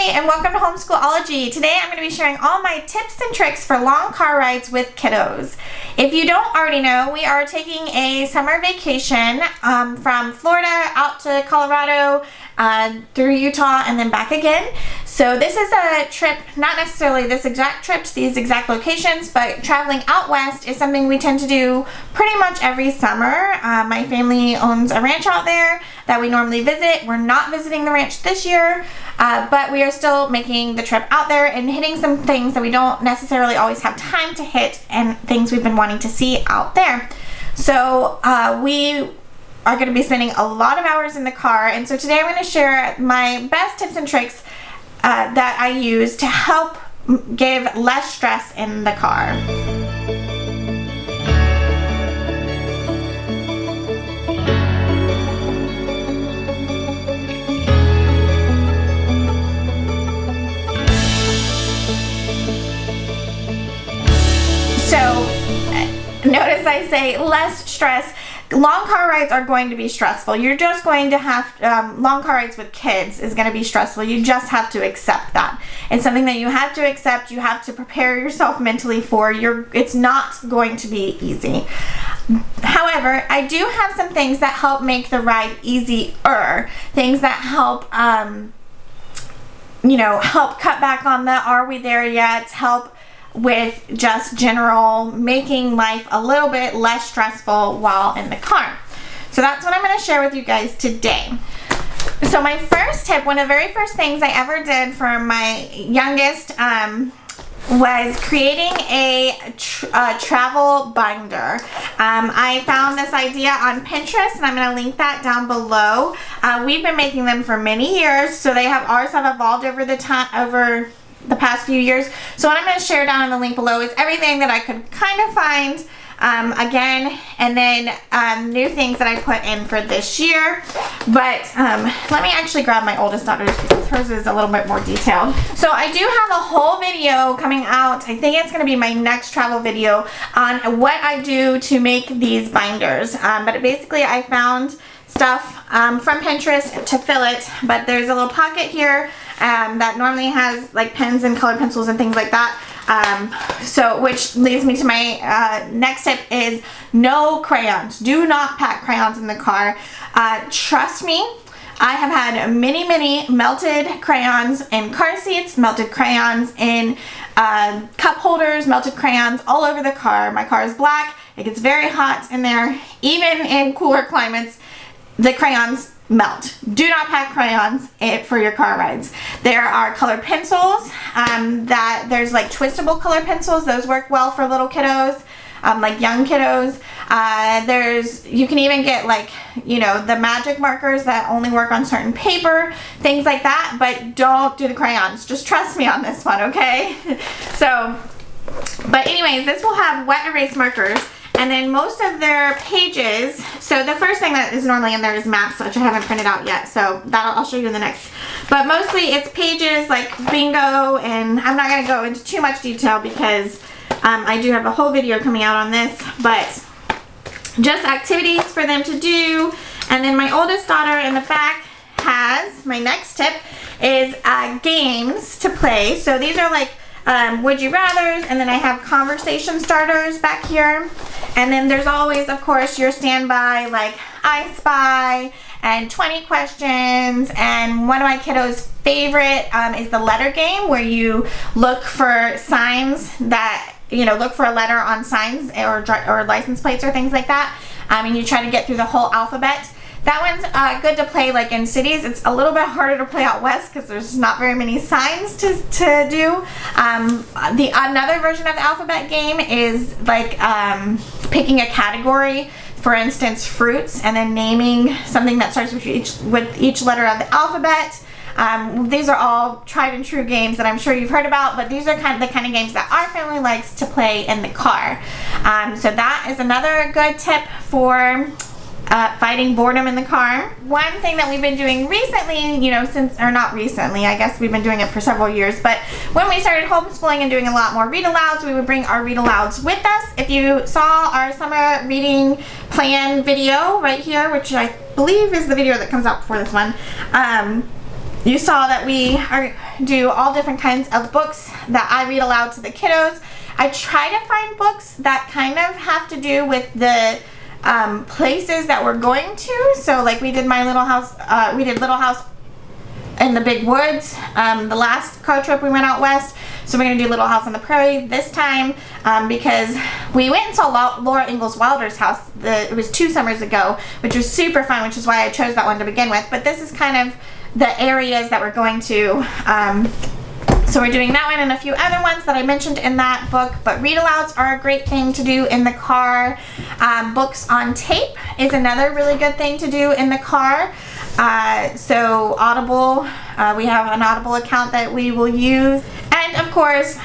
Hi, and welcome to Homeschool-ology. Today I'm going to be sharing all my tips and tricks for long car rides with kiddos. If you don't already know, we are taking a summer vacation from Florida out to Colorado, through Utah, and then back again. So this is a trip, not necessarily this exact trip to these exact locations, but traveling out west is something we tend to do pretty much every summer. My family owns a ranch out there that we normally visit. We're not visiting the ranch this year, but we are still making the trip out there and hitting some things that we don't necessarily always have time to hit and things we've been wanting to see out there. So we are going to be spending a lot of hours in the car, and so today I'm going to share my best tips and tricks that I use to help give less stress in the car. So notice I say less stress. Long car rides are going to be stressful. You're just going to have, long car rides with kids is going to be stressful. You just have to accept that. It's something that you have to accept. You have to prepare yourself mentally for. It's not going to be easy. However, I do have some things that help make the ride easier. Things that help, help cut back on the "are we there yet?" help with just general making life a little bit less stressful while in the car. So that's what I'm going to share with you guys today. So my first tip, one of the very first things I ever did for my youngest was creating a travel binder. I found this idea on Pinterest, and I'm going to link that down below. We've been making them for many years, so ours have evolved over the past few years. So what I'm going to share down in the link below is everything that I could kind of find again, and then new things that I put in for this year. But let me actually grab my oldest daughter's because hers is a little bit more detailed. So I do have a whole video coming out. I think it's going to be my next travel video on what I do to make these binders. But basically I found stuff from Pinterest to fill it, but there's a little pocket here that normally has like pens and colored pencils and things like that. Which leads me to my next tip is no crayons. Do not pack crayons in the car. Trust me, I have had many melted crayons in car seats, melted crayons in cup holders, melted crayons all over the car. My car is black. It gets very hot in there. Even in cooler climates, the crayons melt. Do not pack crayons for your car rides. There are colored pencils there's like twistable colored pencils. Those work well for little kiddos, like young kiddos. You can even get like, the magic markers that only work on certain paper, things like that, but don't do the crayons. Just trust me on this one, okay? But anyways, this will have wet erase markers. And then most of their pages, so the first thing that is normally in there is maps, which I haven't printed out yet, so I'll show you in the next. But mostly it's pages like bingo, and I'm not going to go into too much detail because I do have a whole video coming out on this, but just activities for them to do. And then my oldest daughter in the back has, my next tip is games to play. So these are like would you rathers, and then I have conversation starters back here. And then there's always, of course, your standby like I Spy and 20 questions. And one of my kiddos' favorite is the letter game, where you look for signs that, look for a letter on signs or license plates or things like that. And you try to get through the whole alphabet. That one's good to play like in cities. It's a little bit harder to play out west because there's not very many signs to do. Another version of the alphabet game is like picking a category, for instance fruits, and then naming something that starts with each letter of the alphabet. These are all tried and true games that I'm sure you've heard about, but these are the kind of games that our family likes to play in the car. So that is another good tip for fighting boredom in the car. One thing that we've been doing recently, not recently, I guess we've been doing it for several years, but when we started homeschooling and doing a lot more read-alouds, we would bring our read-alouds with us. If you saw our summer reading plan video right here, which I believe is the video that comes out before this one, you saw that we do all different kinds of books that I read aloud to the kiddos. I try to find books that kind of have to do with the places that we're going to. So like we did Little House in the Big Woods, the last car trip we went out west. So we're gonna do Little House on the Prairie this time because we went and saw Laura Ingalls Wilder's house. It was 2 summers ago, which was super fun, which is why I chose that one to begin with. But this is kind of the areas that we're going to. So we're doing that one and a few other ones that I mentioned in that book, but read alouds are a great thing to do in the car. Books on tape is another really good thing to do in the car. So Audible, we have an Audible account that we will use. And of course,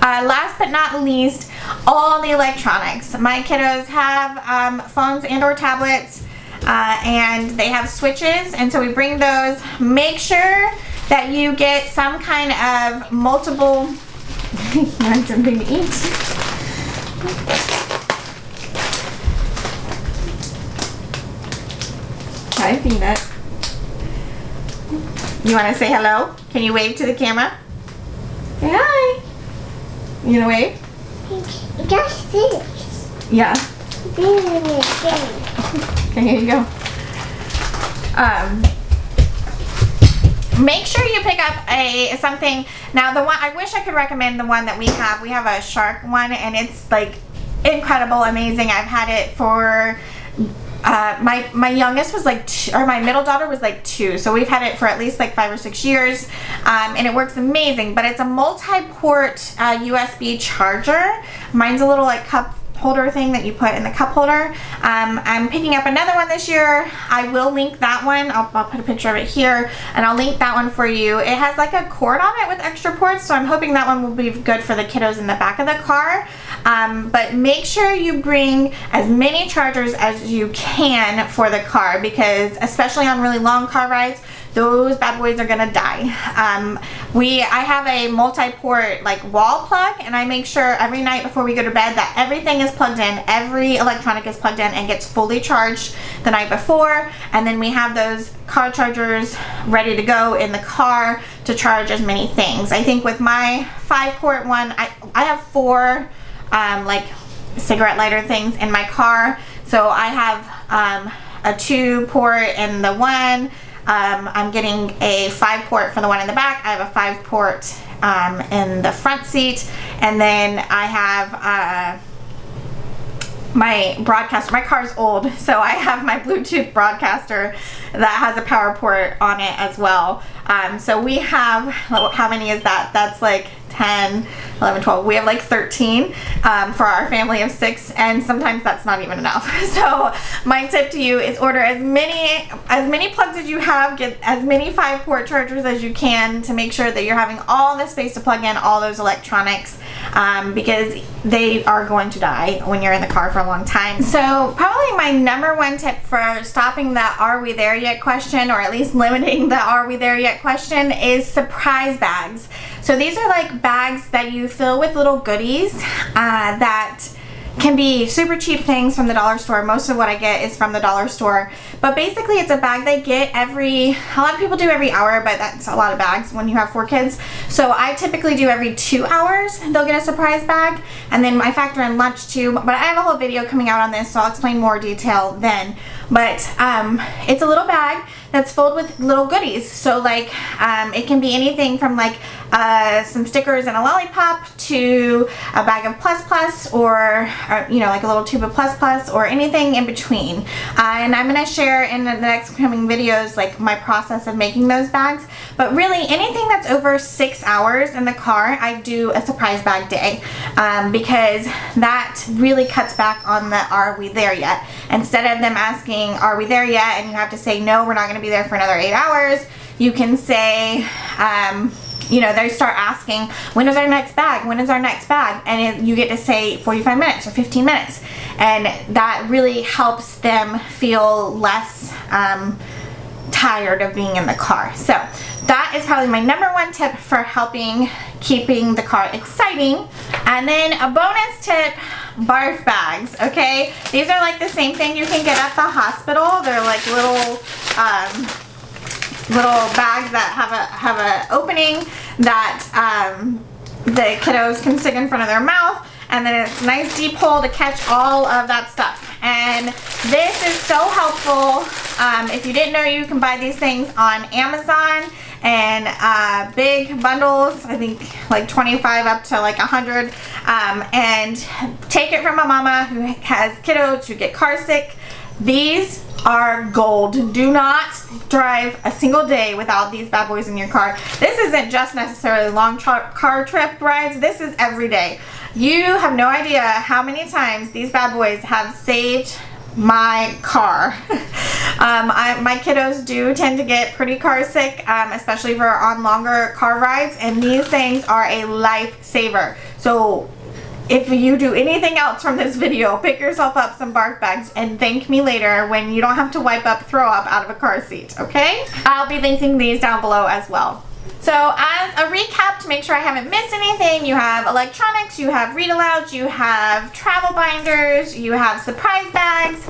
last but not least, all the electronics. My kiddos have phones and or tablets, and they have switches, and so we bring those. Make sure that you get some kind of multiple, want something to eat? Hi, Peanut. You want to say hello? Can you wave to the camera? Say hi. You gonna wave? Just this. Yeah. Okay, here you go. Make sure you pick up something. Now the one, I wish I could recommend the one that we have. We have a shark one and it's like incredible, amazing. I've had it for, my youngest was like my middle daughter was like 2. So we've had it for at least like 5 or 6 years. And it works amazing, but it's a multi-port USB charger. Mine's a little like cup holder thing that you put in the cup holder. I'm picking up another one this year. I will link that one. I'll put a picture of it here and I'll link that one for you. It has like a cord on it with extra ports, so I'm hoping that one will be good for the kiddos in the back of the car. But make sure you bring as many chargers as you can for the car, because especially on really long car rides, those bad boys are gonna die. I have a multi-port like wall plug, and I make sure every night before we go to bed that everything is plugged in, every electronic is plugged in and gets fully charged the night before, and then we have those car chargers ready to go in the car to charge as many things. I think with my 5-port one, I have 4 like cigarette lighter things in my car. So I have a 2-port in the one. I'm getting a 5-port for the one in the back. I have a 5-port in the front seat, and then I have my broadcaster. My car's old, so I have my Bluetooth broadcaster that has a power port on it as well. So we have, how many is that? That's like 10, 11, 12. We have like 13 for our family of 6, and sometimes that's not even enough. So my tip to you is order as many plugs as you have, get as many 5-port chargers as you can to make sure that you're having all the space to plug in all those electronics, because they are going to die when you're in the car for a long time. So probably my #1 tip for stopping the "are we there yet" question, or at least limiting the "are we there yet" question, is surprise bags. So these are like bags that you fill with little goodies that can be super cheap things from the dollar store. Most of what I get is from the dollar store. But basically it's a bag they get a lot of people do every hour, but that's a lot of bags when you have 4 kids. So I typically do every 2 hours. They'll get a surprise bag, and then I factor in lunch too. But I have a whole video coming out on this, so I'll explain more detail then. But it's a little bag that's filled with little goodies. So like it can be anything from like some stickers and a lollipop to a bag of Plus Plus, or you know, like a little tube of Plus Plus, or anything in between. And I'm going to share in the next coming videos like my process of making those bags. But really anything that's over 6 hours in the car, I do a surprise bag day, because that really cuts back on the "are we there yet?" Instead of them asking "are we there yet?" and you have to say "no, we're not going to be there for another 8 hours," you can say, you know, they start asking, "when is our next bag? When is our next bag?" And you get to say 45 minutes or 15 minutes. And that really helps them feel less tired of being in the car. So that is probably my #1 tip for keeping the car exciting. And then a bonus tip, barf bags, okay? These are like the same thing you can get at the hospital. They're like little little bags that have a opening that the kiddos can stick in front of their mouth, and then it's a nice deep hole to catch all of that stuff. And this is so helpful. If you didn't know, you can buy these things on Amazon and big bundles, I think like 25 up to like 100, and take it from a mama who has kiddos who get car sick. These are gold. Do not drive a single day without these bad boys in your car. This isn't just necessarily long car trip rides. This is every day. You have no idea how many times these bad boys have saved my car. My kiddos do tend to get pretty car sick, especially for on longer car rides, and these things are a lifesaver. So if you do anything else from this video, pick yourself up some barf bags and thank me later when you don't have to wipe up throw up out of a car seat, okay? I'll be linking these down below as well. So as a recap, to make sure I haven't missed anything, you have electronics, you have read alouds, you have travel binders, you have surprise bags,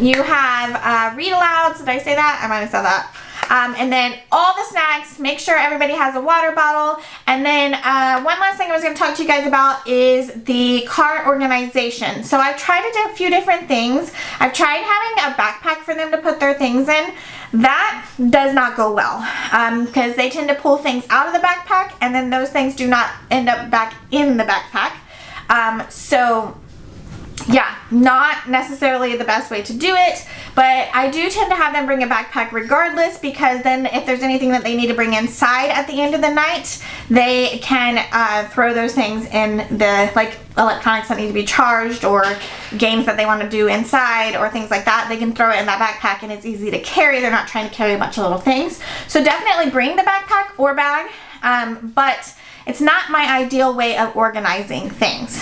you have read alouds. Did I say that? I might have said that. And then all the snacks. Make sure everybody has a water bottle. And then one last thing I was going to talk to you guys about is the car organization. So I've tried to do a few different things. I've tried having a backpack for them to put their things in. That does not go well because they tend to pull things out of the backpack and then those things do not end up back in the backpack. So yeah, not necessarily the best way to do it, but I do tend to have them bring a backpack regardless, because then if there's anything that they need to bring inside at the end of the night, they can throw those things in the, like electronics that need to be charged or games that they want to do inside or things like that. They can throw it in that backpack and it's easy to carry. They're not trying to carry a bunch of little things. So definitely bring the backpack or bag, but it's not my ideal way of organizing things.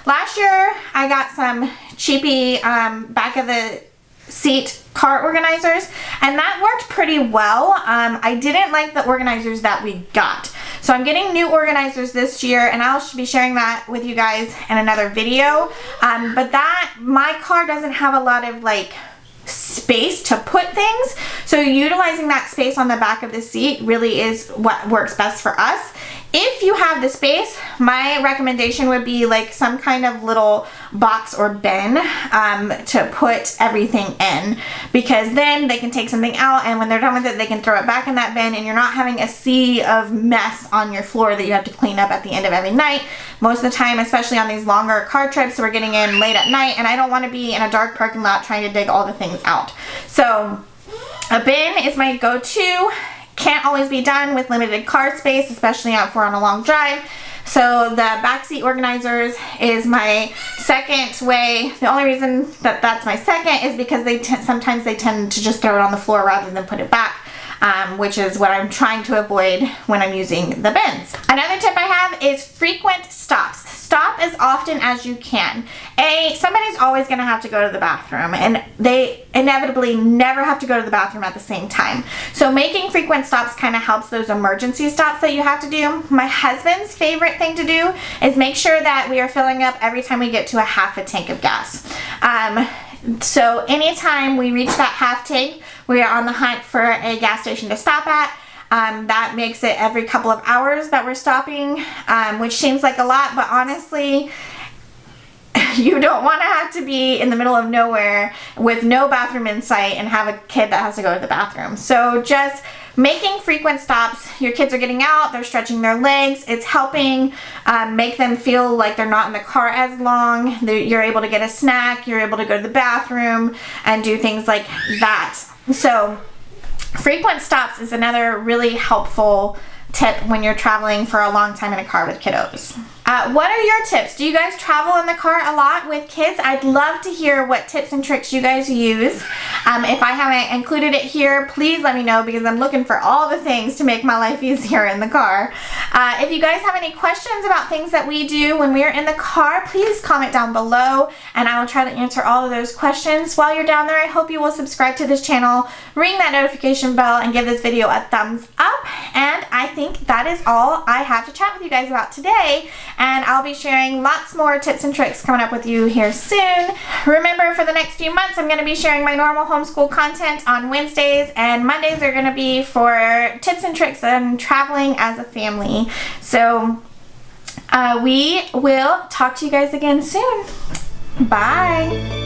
Last year, I got some cheapy back of the seat car organizers, and that worked pretty well. I didn't like the organizers that we got. So I'm getting new organizers this year, and I'll be sharing that with you guys in another video. But my car doesn't have a lot of like space to put things, so utilizing that space on the back of the seat really is what works best for us. If you have the space, my recommendation would be like some kind of little box or bin to put everything in, because then they can take something out and when they're done with it, they can throw it back in that bin and you're not having a sea of mess on your floor that you have to clean up at the end of every night. Most of the time, especially on these longer car trips, we're getting in late at night and I don't want to be in a dark parking lot trying to dig all the things out. So a bin is my go-to. Can't always be done with limited car space, especially if we're on a long drive. So the backseat organizers is my second way. The only reason that that's my second is because sometimes they tend to just throw it on the floor rather than put it back, which is what I'm trying to avoid when I'm using the bins. Another tip I have is frequent stops. Stop as often as you can. Somebody's always going to have to go to the bathroom, and they inevitably never have to go to the bathroom at the same time. So making frequent stops kind of helps those emergency stops that you have to do. My husband's favorite thing to do is make sure that we are filling up every time we get to a half a tank of gas. So anytime we reach that half tank, we are on the hunt for a gas station to stop at. That makes it every couple of hours that we're stopping, which seems like a lot, but honestly, you don't want to have to be in the middle of nowhere with no bathroom in sight and have a kid that has to go to the bathroom. So just making frequent stops. Your kids are getting out, they're stretching their legs, it's helping make them feel like they're not in the car as long. You're able to get a snack, you're able to go to the bathroom and do things like that. So frequent stops is another really helpful tip when you're traveling for a long time in a car with kiddos. What are your tips? Do you guys travel in the car a lot with kids? I'd love to hear what tips and tricks you guys use. If I haven't included it here, please let me know, because I'm looking for all the things to make my life easier in the car. If you guys have any questions about things that we do when we're in the car, please comment down below and I will try to answer all of those questions. While you're down there, I hope you will subscribe to this channel, ring that notification bell, and give this video a thumbs up. And I think that is all I have to chat with you guys about today, and I'll be sharing lots more tips and tricks coming up with you here soon. Remember, for the next few months, I'm going to be sharing my normal homeschool content on Wednesdays, and Mondays are going to be for tips and tricks on traveling as a family. So we will talk to you guys again soon. Bye.